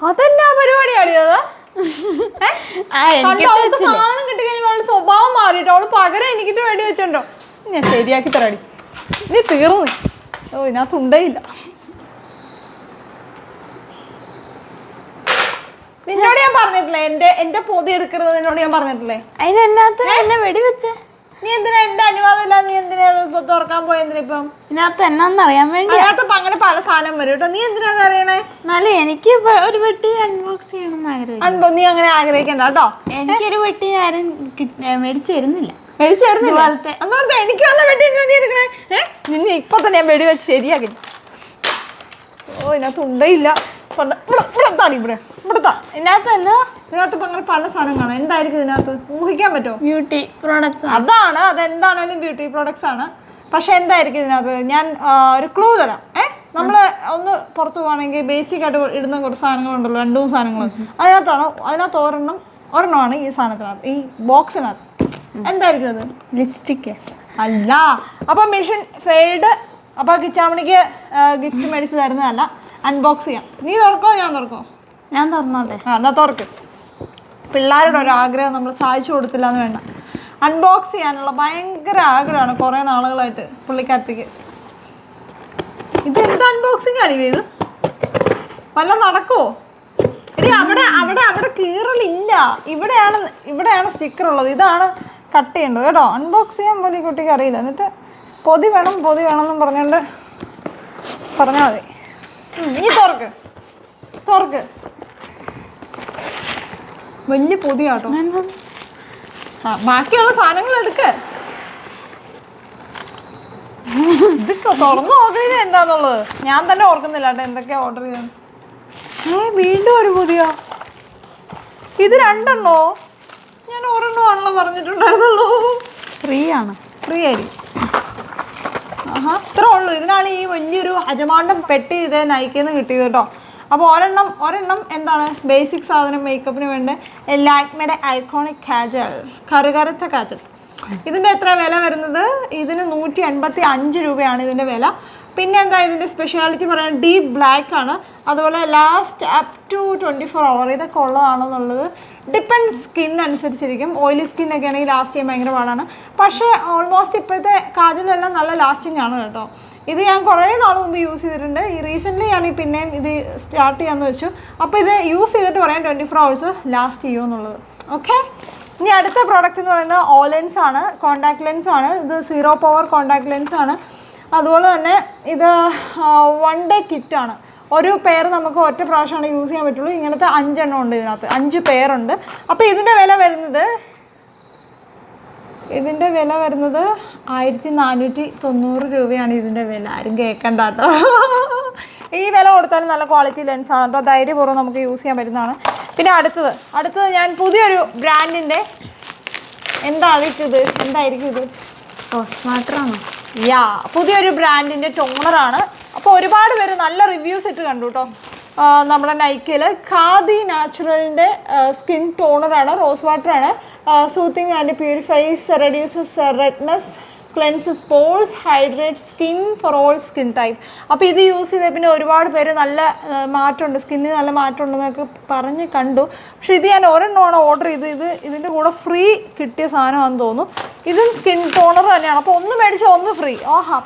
അതെന്നാ പരിപാടിയാടി അത്? സാധനം കിട്ടി കഴിഞ്ഞാൽ അവളുടെ സ്വഭാവം മാറിട്ടോ. അവള് പകരം എനിക്കിട്ട് വേണ്ടി വെച്ചിട്ടുണ്ടോ? ഞാൻ ശരിയാക്കി തരാടി. നീ തീർന്നു. ഓ ഇതിനകത്ത് ഉണ്ടേയില്ല. നിന്നോട് ഞാൻ പറഞ്ഞിട്ടില്ലേ എന്റെ പൊതി എടുക്കരുത്? നിന്നോട് ഞാൻ പറഞ്ഞിട്ടില്ലേ? അതിനകത്ത് എന്നെ വെടിവെച്ചേ. നീ എന്തിനാ എന്റെ അനുവാദം ഇല്ല? നീ എന്തിനാ തുറക്കാൻ പോയെന്തിനാ? ഇപ്പം ഇതിനകത്ത് എന്നാന്ന് അറിയാൻ വേണ്ടി. അതിനകത്ത് അങ്ങനെ പല സാധനം വരും കേട്ടോ. നീ എന്തിനാന്ന് അറിയണേ? എന്നാലും എനിക്ക് ഒരു പെട്ടി അൺബോക്സ് ചെയ്യണമെന്ന് ആഗ്രഹിക്കും. നീ അങ്ങനെ ആഗ്രഹിക്കണ്ട കേട്ടോ. എനിക്കൊരു പെട്ടി ആരും മേടിച്ചു തരുന്നില്ല. മേടിച്ചു തരുന്നില്ല? എനിക്ക് വന്ന പെട്ടി നീ എടുക്കണേ. നിന്നെ ഇപ്പൊ തന്നെ ഞാൻ വെടി വെച്ച് ശരിയാക്കി. ഓ ഇതിനകത്ത് ഉണ്ടയില്ല. ഇതിനകത്ത് അങ്ങനെ പല സാധനം കാണാം. എന്തായിരിക്കും ഇതിനകത്ത്? ഊഹിക്കാൻ പറ്റുമോ? ബ്യൂട്ടി പ്രോഡക്ട്സ് അതാണ്. അതെന്താണേലും ബ്യൂട്ടി പ്രോഡക്ട്സ് ആണ്. പക്ഷെ എന്തായിരിക്കും ഇതിനകത്ത്? ഞാൻ ഒരു ക്ലൂ തരാം. നമ്മള് ഒന്ന് പുറത്തു പോവാണെങ്കിൽ ബേസിക് ആയിട്ട് ഇടുന്ന കുറച്ച് സാധനങ്ങളുണ്ടല്ലോ, 2 സാധനങ്ങൾ. അതിനകത്ത് ഒരെണ്ണമാണ് ഈ സാധനത്തിനകത്ത്, ഈ ബോക്സിനകത്ത്. എന്തായിരിക്കും അത്? ലിപ്സ്റ്റിക്ക് അല്ല. അപ്പൊ മിഷൻ ഫെയിൽഡ്. അപ്പൊ കിച്ചാമണിക്ക് ഗിഫ്റ്റ് മേടിച്ച് തരുന്നതല്ല. അൺബോക്സ് ചെയ്യാം. നീ തുറക്കോ ഞാൻ തുറക്കോ? ഞാൻ തുറന്നോട്ടെ. എന്നാ തുറക്ക്. പിള്ളേരുടെ ഒരു ആഗ്രഹം നമ്മൾ സാധിച്ചു കൊടുത്തില്ല എന്ന് വേണ്ട. അൺബോക്സ് ചെയ്യാനുള്ള ഭയങ്കര ആഗ്രഹമാണ് കുറേ നാളുകളായിട്ട് പുള്ളിക്കാരത്തേക്ക്. ഇത് എന്ത് അൺബോക്സിങ് ആണ് ഇത്? വല്ല നടക്കുമോ? ഇനി അവിടെ കീറലില്ല. ഇവിടെയാണ് സ്റ്റിക്കർ ഉള്ളത്. ഇതാണ് കട്ട് ചെയ്യേണ്ടത് കേട്ടോ. അൺബോക്സ് ചെയ്യാൻ പോലും ഈ കുട്ടിക്ക് അറിയില്ല. എന്നിട്ട് പൊതി വേണം എന്നും പറഞ്ഞുകൊണ്ട് പറഞ്ഞാൽ മതി. നീ തുറക്ക്. വലിയ പൊതിയാട്ടോ. ബാക്കിയുള്ള സാധനങ്ങൾ എടുക്ക്. ഇത് തുറന്നു നോക്കണേ എന്താന്നുള്ളത് ഞാൻ തന്നെ ഓർക്കുന്നില്ല കേട്ടോ എന്തൊക്കെയാ ഓർഡർ ചെയ്തത്. വീണ്ടും ഒരു പൊതിയോ? ഇത് 2 എണ്ണോ? ഞാൻ 1 എണ്ണമാണല്ലോ പറഞ്ഞിട്ടുണ്ടായിരുന്നുള്ളൂ. ഫ്രീ ആയിരിക്കും. ഇത്രേ ഉള്ളൂ. ഇതിനാണ് ഈ വലിയൊരു അജമാണ്ടം പെട്ടി ഇത് നൈക്കിന്ന് കിട്ടിയത് കേട്ടോ. അപ്പോൾ ഒരെണ്ണം എന്താണ്? ബേസിക് സാധനം മേക്കപ്പിന് വേണ്ട ലാക്മേയുടെ ഐക്കോണിക് കാജൽ, കറുകറുത്ത കാജൽ. ഇതിൻ്റെ എത്ര വില വരുന്നത്? ഇതിന് 185 രൂപയാണ് ഇതിൻ്റെ വില. പിന്നെ എന്താ ഇതിൻ്റെ സ്പെഷ്യാലിറ്റി പറയുന്നത്? ഡീപ്പ് ബ്ലാക്ക് ആണ്. അതുപോലെ ലാസ്റ്റ് അപ് ടു 24 hour. ഇതൊക്കെ ഉള്ളതാണെന്നുള്ളത് ഡിപ്പെൻഡ് സ്കിൻ അനുസരിച്ചിരിക്കും. ഓയിലി സ്കിന്നൊക്കെ ആണെങ്കിൽ ലാസ്റ്റ് ചെയ്യാൻ ഭയങ്കര പാടാണ്. പക്ഷേ ഓൾമോസ്റ്റ് ഇപ്പോഴത്തെ കാജലെല്ലാം നല്ല ലാസ്റ്റിംഗ് ആണ് കേട്ടോ. ഇത് ഞാൻ കുറേ നാൾ മുമ്പ് യൂസ് ചെയ്തിട്ടുണ്ട്. ഈ റീസെൻ്റ്ലി ഞാൻ പിന്നെയും ഇത് സ്റ്റാർട്ട് ചെയ്യാമെന്ന് വെച്ചു. അപ്പോൾ ഇത് യൂസ് ചെയ്തിട്ട് പറയാം 24 hours ലാസ്റ്റ് ചെയ്യുമെന്നുള്ളത്. ഓക്കെ. ഇനി അടുത്ത പ്രോഡക്റ്റ് എന്ന് പറയുന്നത് ഓലെൻസ് ആണ്. കോൺടാക്ട് ലെൻസ് ആണ്. ഇത് 0 power കോൺടാക്ട് ലെൻസ് ആണ്. അതുപോലെ തന്നെ ഇത് 1 day കിറ്റാണ്. ഒരു പെയർ നമുക്ക് ഒറ്റ പ്രാവശ്യമാണ് യൂസ് ചെയ്യാൻ പറ്റുള്ളൂ. ഇങ്ങനത്തെ 5 എണ്ണം ഉണ്ട് ഇതിനകത്ത്. 5 പെയറുണ്ട്. അപ്പോൾ ഇതിൻ്റെ വില വരുന്നത് 1490 രൂപയാണ് ഇതിൻ്റെ വില. ആരും കേൾക്കണ്ട കേട്ടോ. ഈ വില കൊടുത്താലും നല്ല ക്വാളിറ്റി ലെൻസാണ് കേട്ടോ. ധൈര്യപൂർവ്വം നമുക്ക് യൂസ് ചെയ്യാൻ പറ്റുന്നതാണ്. പിന്നെ അടുത്തത് ഞാൻ പുതിയൊരു ബ്രാൻഡിൻ്റെ എന്തായിരിക്കും ഇത്? റോസ്വാട്ടറാണോ? പുതിയൊരു ബ്രാൻഡിൻ്റെ ടോണറാണ്. അപ്പോൾ ഒരുപാട് പേര് നല്ല റിവ്യൂസ് ഇട്ട് കണ്ടു കേട്ടോ. നമ്മുടെ നൈക്കയിൽ ഖാദി നാച്ചുറലിൻ്റെ സ്കിൻ ടോണറാണ്. റോസ് വാട്ടറാണ്. Soothing and purifies, reduces redness, cleanses pores, hydrate skin for all skin type. അപ്പോൾ ഇത് യൂസ് ചെയ്ത പിന്നെ ഒരുപാട് പേര് നല്ല മാറ്റമുണ്ട്, സ്കിന്നിന് നല്ല മാറ്റമുണ്ടെന്നൊക്കെ പറഞ്ഞ് കണ്ടു. പക്ഷേ ഇത് ഞാൻ ഒരെണ്ണമാണ് ഓർഡർ ചെയ്ത്. ഇതിൻ്റെ കൂടെ ഫ്രീ കിട്ടിയ സാധനമാണെന്ന് തോന്നുന്നു. ഇതും സ്കിൻ ടോണർ തന്നെയാണ്. അപ്പോൾ ഒന്ന് മേടിച്ചാൽ ഒന്ന് ഫ്രീ.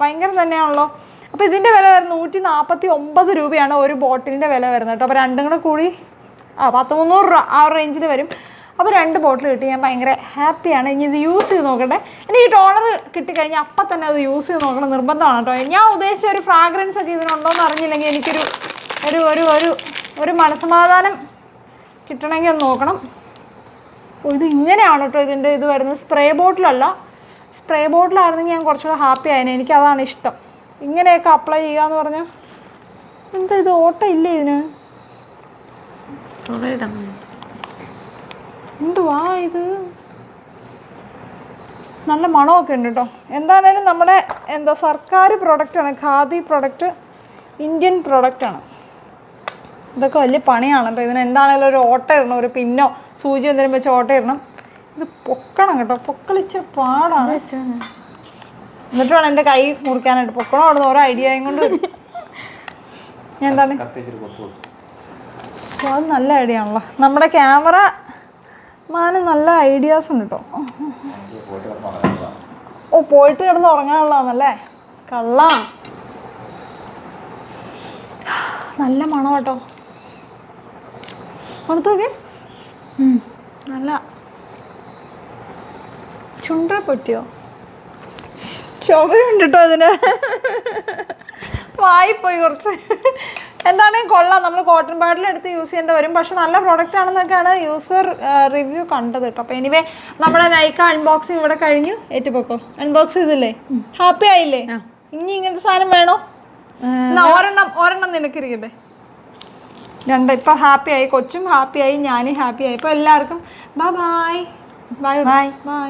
ഭയങ്കര തന്നെയാണല്ലോ. അപ്പോൾ ഇതിൻ്റെ വില വരുന്നത് 149 രൂപയാണ് ഒരു ബോട്ടിലിൻ്റെ വില വരുന്നത് കേട്ടോ. അപ്പോൾ രണ്ടും കൂടെ കൂടി 100-300 രൂപ ആ റേഞ്ചിൽ വരും. അപ്പോൾ 2 ബോട്ടിൽ കിട്ടി. ഞാൻ ഭയങ്കര ഹാപ്പിയാണ്. ഇനി ഇത് യൂസ് ചെയ്ത് നോക്കട്ടെ. എനിക്ക് ഈ ടോണർ കിട്ടിക്കഴിഞ്ഞാൽ അപ്പം തന്നെ അത് യൂസ് ചെയ്ത് നോക്കണം നിർബന്ധമാണ് കേട്ടോ. ഞാൻ ഉദ്ദേശിച്ച ഒരു ഫ്രാഗ്രൻസ് ഒക്കെ ഇതിനുണ്ടോയെന്ന് അറിഞ്ഞില്ലെങ്കിൽ എനിക്കൊരു ഒരു മനസ്സമാധാനം കിട്ടണമെങ്കിൽ ഒന്ന് നോക്കണം. ഇത് ഇങ്ങനെയാണ് കേട്ടോ ഇതിൻ്റെ ഇത് വരുന്നത്. സ്പ്രേ ബോട്ടിലല്ല. സ്പ്രേ ബോട്ടിലായിരുന്നെങ്കിൽ ഞാൻ കുറച്ചുകൂടെ ഹാപ്പി ആയേനെ. എനിക്കതാണ് ഇഷ്ടം. ഇങ്ങനെയൊക്കെ അപ്ലൈ ചെയ്യുക എന്ന് പറഞ്ഞാൽ എന്താ ഇത് ഓട്ടം ഇല്ലേ ഇതിന്? എന്തുവാ ഇത്? നല്ല മണമൊക്കെ ഉണ്ട് കേട്ടോ. എന്താണേലും നമ്മുടെ സർക്കാർ പ്രൊഡക്റ്റാണ്. ഖാദി പ്രൊഡക്റ്റ്, ഇന്ത്യൻ പ്രൊഡക്റ്റാണ്. ഇതൊക്കെ വലിയ പണിയാണ് കേട്ടോ. ഇതിന് എന്താണേലും ഒരു ഓട്ട ഇടണം, ഒരു പിന്നോ സൂചി എന്തെങ്കിലും വെച്ച് ഓട്ട ഇടണം. ഇത് പൊക്കണം കേട്ടോ. പൊക്കളിച്ച പാടാണ്. എന്നിട്ട് വേണം എൻ്റെ കൈ മുറിക്കാനായിട്ട്. പൊക്കണം അവിടെ നിന്ന് ഓരോ ഐഡിയയും കൊണ്ട് ഞാൻ എന്താണ് അപ്പോൾ അത് നല്ല ഐഡിയ ആണല്ലോ. നമ്മുടെ ക്യാമറ മാന് നല്ല ഐഡിയാസ് ഉണ്ട് കേട്ടോ. ഓ പോയിട്ട് കിടന്ന് ഉറങ്ങാനുള്ളതാണല്ലേ. കള്ള നല്ല മണം കേട്ടോ. മണത്ത് നോക്കേ. നല്ല ചുണ്ട പൊട്ടിയോ? ചുവയുണ്ട് കേട്ടോ അതിന്. വായിപ്പോയി കുറച്ച്. എന്താണെങ്കിൽ കൊള്ളാം. നമ്മൾ കോട്ടൺ പാഡിൽ എടുത്ത് യൂസ് ചെയ്യേണ്ടി വരും. പക്ഷെ നല്ല പ്രോഡക്റ്റ് ആണെന്നൊക്കെയാണ് യൂസർ റിവ്യൂ കണ്ടത് കേട്ടോ. അപ്പോൾ എനിവേ നമ്മുടെ നൈക്ക അൺബോക്സിങ് ഇവിടെ കഴിഞ്ഞു. ഏറ്റുപോക്കോ അൺബോക്സ് ചെയ്തില്ലേ? ഹാപ്പി ആയില്ലേ? ഇനി ഇങ്ങനത്തെ സാധനം വേണോ? എന്നാ ഒരെണ്ണം നിനക്കിരിക്കട്ടെ. ഇപ്പം ഹാപ്പി ആയി, കൊച്ചും ഹാപ്പി ആയി, ഞാനും ഹാപ്പി ആയി. അപ്പോൾ എല്ലാവർക്കും ബൈ ബൈ ബൈ ബൈ.